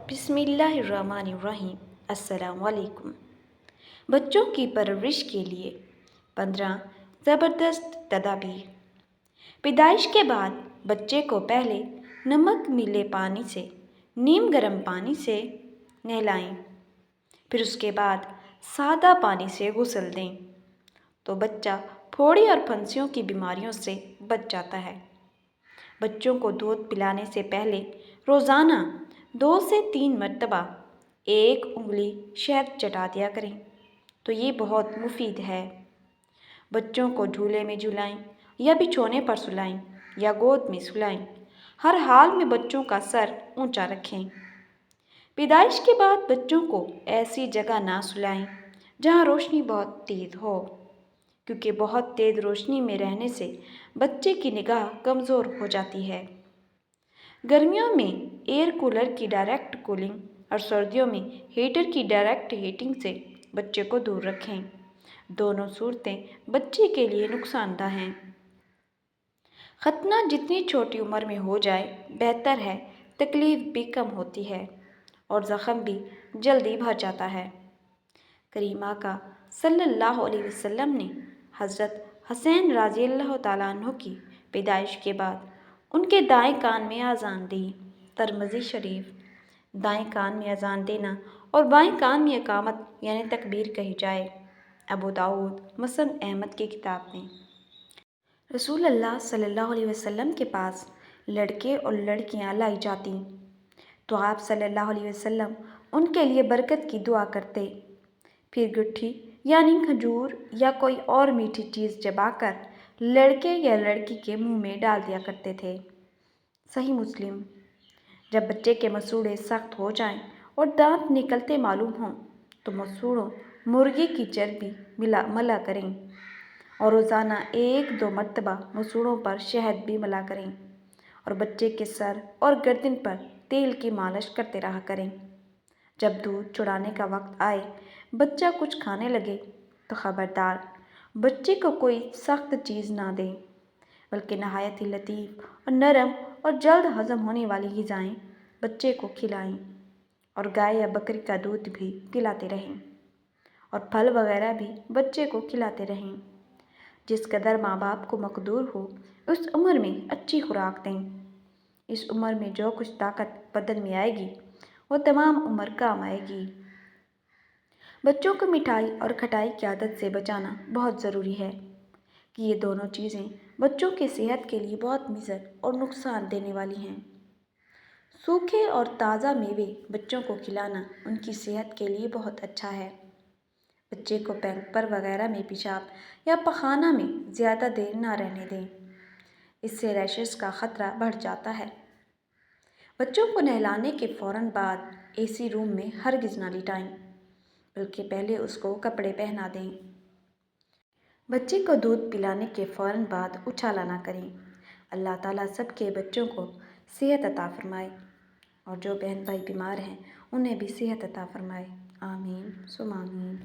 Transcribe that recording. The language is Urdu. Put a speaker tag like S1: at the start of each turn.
S1: بسم اللہ الرحمن الرحیم۔ السلام علیکم۔ بچوں کی پرورش کے لیے 15 زبردست تدابیر۔ پیدائش کے بعد بچے کو پہلے نمک ملے پانی سے نیم گرم پانی سے نہلائیں، پھر اس کے بعد سادہ پانی سے غسل دیں تو بچہ پھوڑی اور پھنسیوں کی بیماریوں سے بچ جاتا ہے۔ بچوں کو دودھ پلانے سے پہلے روزانہ 2 سے 3 مرتبہ 1 انگلی شہد چٹا دیا کریں تو یہ بہت مفید ہے۔ بچوں کو جھولے میں جھلائیں یا بچھونے پر سلائیں یا گود میں سلائیں، ہر حال میں بچوں کا سر اونچا رکھیں۔ پیدائش کے بعد بچوں کو ایسی جگہ نہ سلائیں جہاں روشنی بہت تیز ہو، کیونکہ بہت تیز روشنی میں رہنے سے بچے کی نگاہ کمزور ہو جاتی ہے۔ گرمیوں میں ایئر کولر کی ڈائریکٹ کولنگ اور سردیوں میں ہیٹر کی ڈائریکٹ ہیٹنگ سے بچے کو دور رکھیں۔ دونوں صورتیں بچے کے لیے نقصان دہ ہیں۔ ختنہ جتنی چھوٹی عمر میں ہو جائے بہتر ہے، تکلیف بھی کم ہوتی ہے اور زخم بھی جلدی بھر جاتا ہے۔ کریم آقا صلی اللہ علیہ وسلم نے حضرت حسین رضی اللہ تعالیٰ عنہ کی پیدائش کے بعد ان کے دائیں کان میں اذان دی۔ ترمذی شریف۔ دائیں کان میں اذان دینا اور بائیں کان میں اقامت یعنی تکبیر کہی جائے۔ ابو داؤد مسند احمد کی کتاب میں۔ رسول اللہ صلی اللہ علیہ وسلم کے پاس لڑکے اور لڑکیاں لائی جاتیں تو آپ صلی اللہ علیہ وسلم ان کے لیے برکت کی دعا کرتے، پھر گٹھی یعنی کھجور یا کوئی اور میٹھی چیز چبا کر لڑکے یا لڑکی کے منہ میں ڈال دیا کرتے تھے۔ صحیح مسلم۔ جب بچے کے مسوڑھے سخت ہو جائیں اور دانت نکلتے معلوم ہوں تو مسوڑھوں مرغی کی چربی ملا کریں اور روزانہ 1-2 مرتبہ مسوڑھوں پر شہد بھی ملا کریں اور بچے کے سر اور گردن پر تیل کی مالش کرتے رہا کریں۔ جب دودھ چڑھانے کا وقت آئے، بچہ کچھ کھانے لگے تو خبردار بچے کو کوئی سخت چیز نہ دیں، بلکہ نہایت ہی لطیف اور نرم اور جلد ہضم ہونے والی غذائیں بچے کو کھلائیں اور گائے یا بکری کا دودھ بھی پلاتے رہیں اور پھل وغیرہ بھی بچے کو کھلاتے رہیں۔ جس قدر ماں باپ کو مقدور ہو اس عمر میں اچھی خوراک دیں۔ اس عمر میں جو کچھ طاقت بدن میں آئے گی وہ تمام عمر کام آئے گی۔ بچوں کو مٹھائی اور کھٹائی کی عادت سے بچانا بہت ضروری ہے کہ یہ دونوں چیزیں بچوں کی صحت کے لیے بہت مضر اور نقصان دینے والی ہیں۔ سوکھے اور تازہ میوے بچوں کو کھلانا ان کی صحت کے لیے بہت اچھا ہے۔ بچے کو پیمپر وغیرہ میں پیشاب یا پخانہ میں زیادہ دیر نہ رہنے دیں، اس سے ریشز کا خطرہ بڑھ جاتا ہے۔ بچوں کو نہلانے کے فوراً بعد AC روم میں ہرگز نہ لٹائیں، بلکہ پہلے اس کو کپڑے پہنا دیں۔ بچے کو دودھ پلانے کے فوراً بعد اچھالا نہ کریں۔ اللہ تعالیٰ سب کے بچوں کو صحت عطا فرمائے اور جو بہن بھائی بیمار ہیں انہیں بھی صحت عطا فرمائے۔ آمین ثم آمین۔